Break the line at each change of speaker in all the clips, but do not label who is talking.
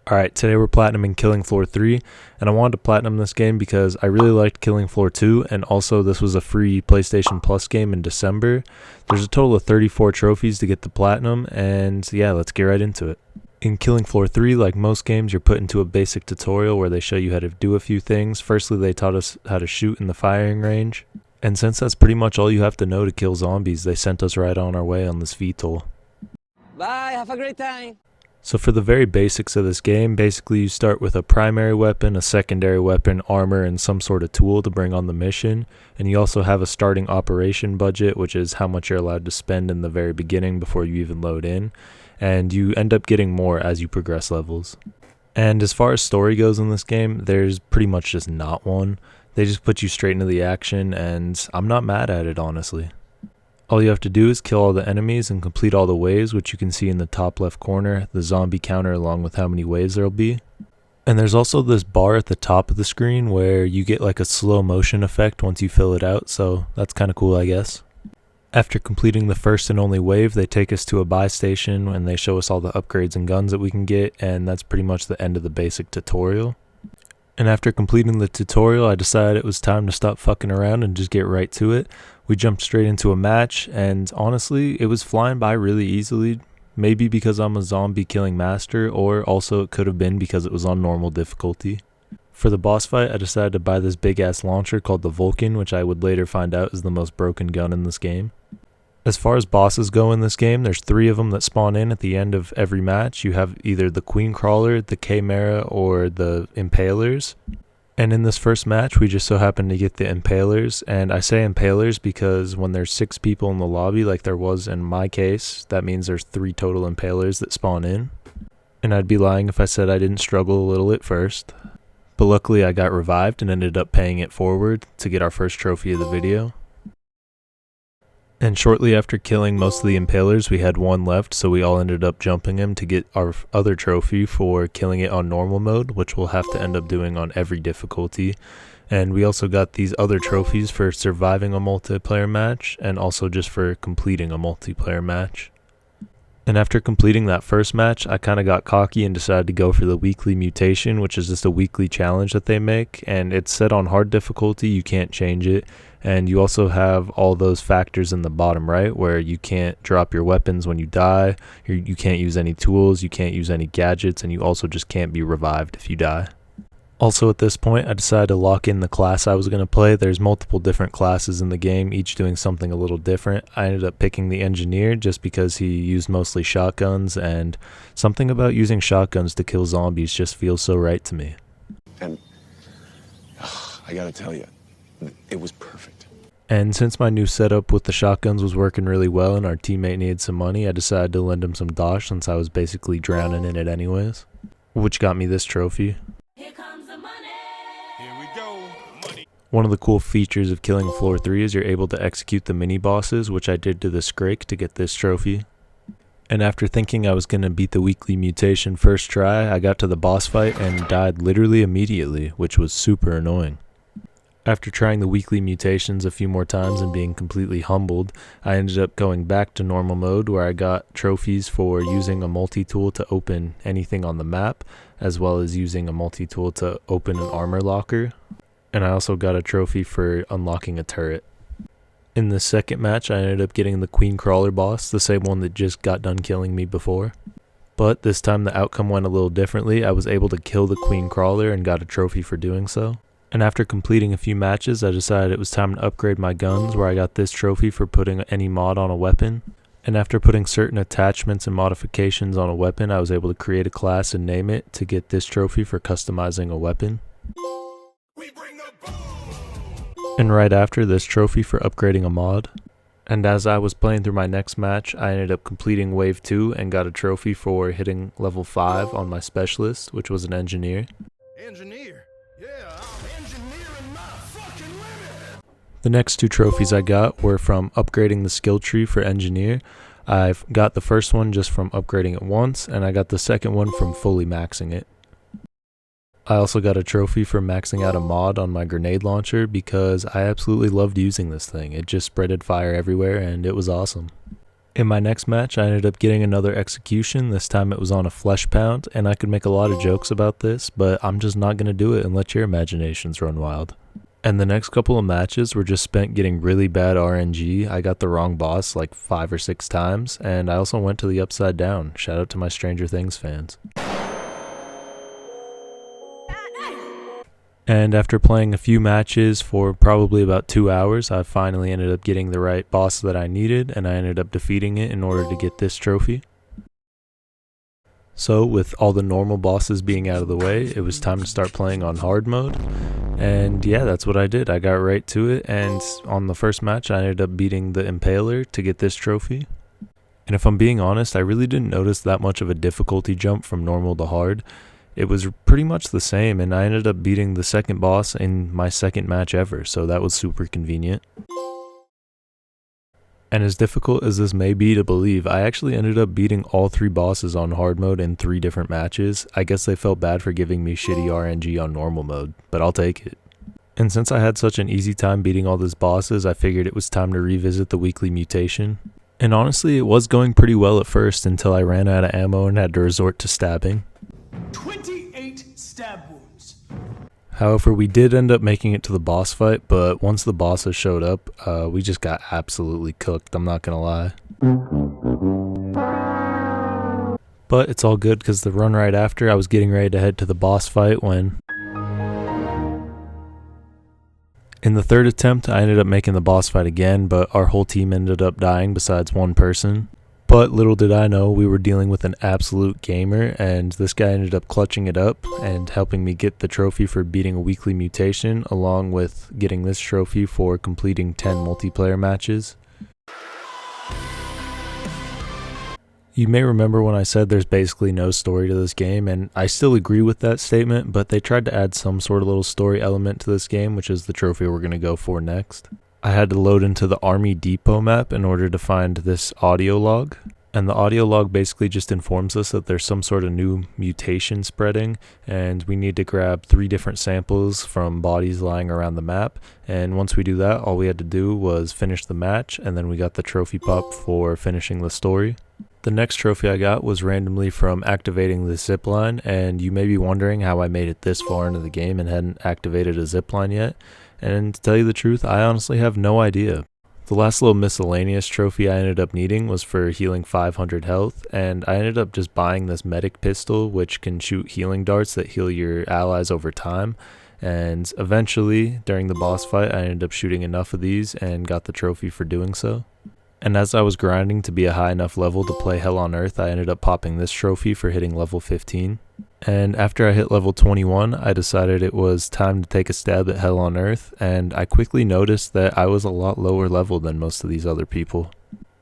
Alright, today we're platinuming Killing Floor 3, and I wanted to platinum this game because I really liked Killing Floor 2, and also this was a free PlayStation Plus game in December. There's a total of 34 trophies to get the platinum, and yeah, let's get right into it. In Killing Floor 3, like most games, you're put into a basic tutorial where they show you how to do a few things. Firstly, they taught us how to shoot in the firing range, and since that's pretty much all you have to know to kill zombies, they sent us right on our way on this VTOL.
Bye, have a great time!
So for the very basics of this game, basically you start with a primary weapon, a secondary weapon, armor, and some sort of tool to bring on the mission. And you also have a starting operation budget, which is how much you're allowed to spend in the very beginning before you even load in. And you end up getting more as you progress levels. And as far as story goes in this game, there's pretty much just not one. They just put you straight into the action, and I'm not mad at it, honestly. All you have to do is kill all the enemies and complete all the waves, which you can see in the top left corner, the zombie counter along with how many waves there'll be. And there's also this bar at the top of the screen where you get like a slow motion effect once you fill it out, so that's kind of cool, I guess. After completing the first and only wave, they take us to a buy station and they show us all the upgrades and guns that we can get, and that's pretty much the end of the basic tutorial. And after completing the tutorial, I decided it was time to stop fucking around and just get right to it. We jumped straight into a match, and honestly, it was flying by really easily. Maybe because I'm a zombie killing master, or also it could have been because it was on normal difficulty. For the boss fight, I decided to buy this big ass launcher called the Vulcan, which I would later find out is the most broken gun in this game. As far as bosses go in this game, there's 3 of them that spawn in at the end of every match. You have either the Queen Crawler, the Chimera, or the Impalers. And in this first match, we just so happened to get the Impalers. And I say Impalers because when there's 6 people in the lobby, like there was in my case, that means there's 3 total Impalers that spawn in. And I'd be lying if I said I didn't struggle a little at first. But luckily I got revived and ended up paying it forward to get our first trophy of the video. And shortly after killing most of the Impalers, we had one left, so we all ended up jumping him to get our other trophy for killing it on normal mode, which we'll have to end up doing on every difficulty. And we also got these other trophies for surviving a multiplayer match, and also just for completing a multiplayer match. And after completing that first match, I kind of got cocky and decided to go for the weekly mutation, which is just a weekly challenge that they make, and it's set on hard difficulty, you can't change it. And you also have all those factors in the bottom right where you can't drop your weapons when you die, you can't use any tools, you can't use any gadgets, and you also just can't be revived if you die. Also at this point, I decided to lock in the class I was going to play. There's multiple different classes in the game, each doing something a little different. I ended up picking the engineer just because he used mostly shotguns, and something about using shotguns to kill zombies just feels so right to me.
And I gotta tell you, it was perfect.
And since my new setup with the shotguns was working really well and our teammate needed some money, I decided to lend him some dosh since I was basically drowning in it anyways. Which got me this trophy.
Here comes the money.
Here we go. Money.
One of the cool features of Killing Floor 3 is you're able to execute the mini bosses, which I did to the Scrake to get this trophy. And after thinking I was going to beat the weekly mutation first try, I got to the boss fight and died literally immediately, which was super annoying. After trying the weekly mutations a few more times and being completely humbled, I ended up going back to normal mode where I got trophies for using a multi-tool to open anything on the map, as well as using a multi-tool to open an armor locker. And I also got a trophy for unlocking a turret. In the second match, I ended up getting the Queen Crawler boss, the same one that just got done killing me before. But this time the outcome went a little differently. I was able to kill the Queen Crawler and got a trophy for doing so. And after completing a few matches, I decided it was time to upgrade my guns, where I got this trophy for putting any mod on a weapon. And after putting certain attachments and modifications on a weapon, I was able to create a class and name it to get this trophy for customizing a weapon. And right after, this trophy for upgrading a mod. And as I was playing through my next match, I ended up completing wave 2 and got a trophy for hitting level 5 on my specialist, which was an engineer.
Engineer? Yeah, I'm engineering my fucking limit.
The next 2 trophies I got were from upgrading the skill tree for engineer. I've got the first one just from upgrading it once, and I got the second one from fully maxing it. I also got a trophy for maxing out a mod on my grenade launcher because I absolutely loved using this thing. It just spreaded fire everywhere and it was awesome. In my next match, I ended up getting another execution. This time it was on a flesh pound, and I could make a lot of jokes about this, but I'm just not going to do it and let your imaginations run wild. And the next couple of matches were just spent getting really bad RNG. I got the wrong boss like 5 or 6 times, and I also went to the upside down. Shout out to my Stranger Things fans. And after playing a few matches for probably about 2 hours, I finally ended up getting the right boss that I needed, and I ended up defeating it in order to get this trophy. So with all the normal bosses being out of the way, it was time to start playing on hard mode. And yeah, that's what I did. I got right to it, and on the first match I ended up beating the Impaler to get this trophy. And if I'm being honest, I really didn't notice that much of a difficulty jump from normal to hard. It was pretty much the same, and I ended up beating the second boss in my second match ever, so that was super convenient. And as difficult as this may be to believe, I actually ended up beating all 3 bosses on hard mode in 3 different matches. I guess they felt bad for giving me shitty RNG on normal mode, but I'll take it. And since I had such an easy time beating all these bosses, I figured it was time to revisit the weekly mutation. And honestly, it was going pretty well at first until I ran out of ammo and had to resort to stabbing.
28 stab wounds.
However, we did end up making it to the boss fight, but once the bosses showed up, we just got absolutely cooked, I'm not gonna lie. But it's all good because the run right after, I was getting ready to head to the boss fight when... In the third attempt, I ended up making the boss fight again, but our whole team ended up dying besides one person. But little did I know, we were dealing with an absolute gamer, and this guy ended up clutching it up and helping me get the trophy for beating a weekly mutation, along with getting this trophy for completing 10 multiplayer matches. You may remember when I said there's basically no story to this game, and I still agree with that statement, but they tried to add some sort of little story element to this game, which is the trophy we're going to go for next. I had to load into the Army Depot map in order to find this audio log, and the audio log basically just informs us that there's some sort of new mutation spreading, and we need to grab 3 different samples from bodies lying around the map, and once we do that, all we had to do was finish the match, and then we got the trophy pop for finishing the story. The next trophy I got was randomly from activating the zipline, and you may be wondering how I made it this far into the game and hadn't activated a zipline yet. And to tell you the truth, I honestly have no idea. The last little miscellaneous trophy I ended up needing was for healing 500 health, and I ended up just buying this medic pistol which can shoot healing darts that heal your allies over time, and eventually, during the boss fight, I ended up shooting enough of these and got the trophy for doing so. And as I was grinding to be a high enough level to play Hell on Earth, I ended up popping this trophy for hitting level 15. And after I hit level 21, I decided it was time to take a stab at Hell on Earth, and I quickly noticed that I was a lot lower level than most of these other people.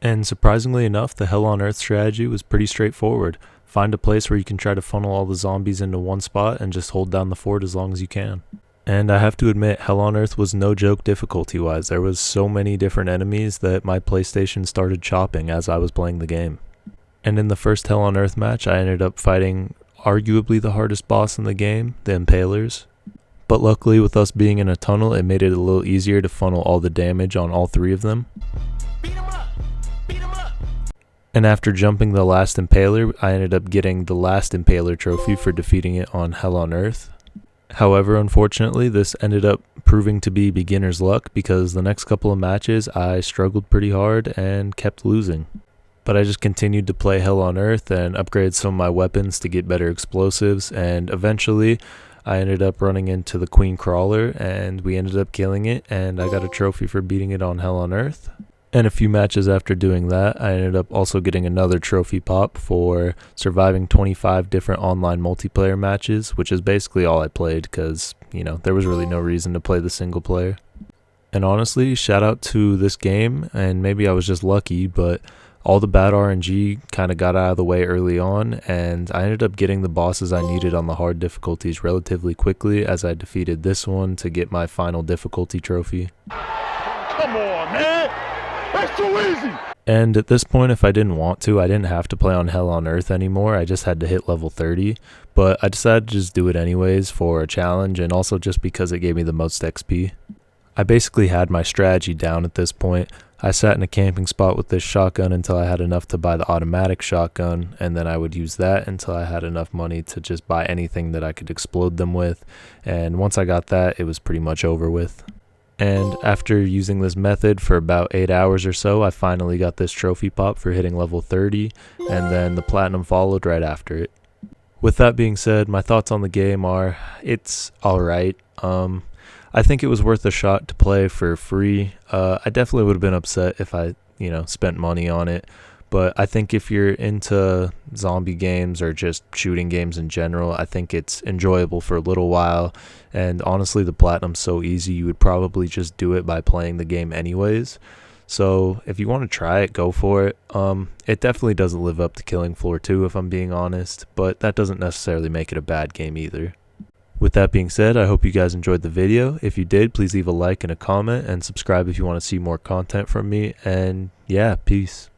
And surprisingly enough, the Hell on Earth strategy was pretty straightforward. Find a place where you can try to funnel all the zombies into one spot and just hold down the fort as long as you can. And I have to admit, Hell on Earth was no joke difficulty-wise. There was so many different enemies that my PlayStation started chopping as I was playing the game. And in the first Hell on Earth match, I ended up fighting arguably the hardest boss in the game, the Impalers. But luckily, with us being in a tunnel, it made it a little easier to funnel all the damage on all 3 of them.
Beat 'em up! Beat 'em up!
And after jumping the last Impaler, I ended up getting the last Impaler trophy for defeating it on Hell on Earth. However, unfortunately, this ended up proving to be beginner's luck because the next couple of matches I struggled pretty hard and kept losing. But I just continued to play Hell on Earth and upgrade some of my weapons to get better explosives, and eventually I ended up running into the Queen Crawler and we ended up killing it, and I got a trophy for beating it on Hell on Earth. And a few matches after doing that, I ended up also getting another trophy pop for surviving 25 different online multiplayer matches, which is basically all I played because, there was really no reason to play the single player. And honestly, shout out to this game, and maybe I was just lucky, but all the bad RNG kind of got out of the way early on, and I ended up getting the bosses I needed on the hard difficulties relatively quickly as I defeated this one to get my final difficulty trophy.
Come on, man! That's too easy!
And at this point, if I didn't want to, I didn't have to play on Hell on Earth anymore. I just had to hit level 30, but I decided to just do it anyways for a challenge and also just because it gave me the most XP. I basically had my strategy down at this point. I sat in a camping spot with this shotgun until I had enough to buy the automatic shotgun, and then I would use that until I had enough money to just buy anything that I could explode them with, and once I got that, it was pretty much over with. And after using this method for about 8 hours or so, I finally got this trophy pop for hitting level 30, and then the platinum followed right after it. With that being said, my thoughts on the game are, it's alright. I think it was worth a shot to play for free. I definitely would have been upset if I, spent money on it. But I think if you're into zombie games or just shooting games in general, I think it's enjoyable for a little while. And honestly, the platinum's so easy, you would probably just do it by playing the game anyways. So if you want to try it, go for it. It definitely doesn't live up to Killing Floor 2, if I'm being honest, but that doesn't necessarily make it a bad game either. With that being said, I hope you guys enjoyed the video. If you did, please leave a like and a comment, and subscribe if you want to see more content from me. And yeah, peace.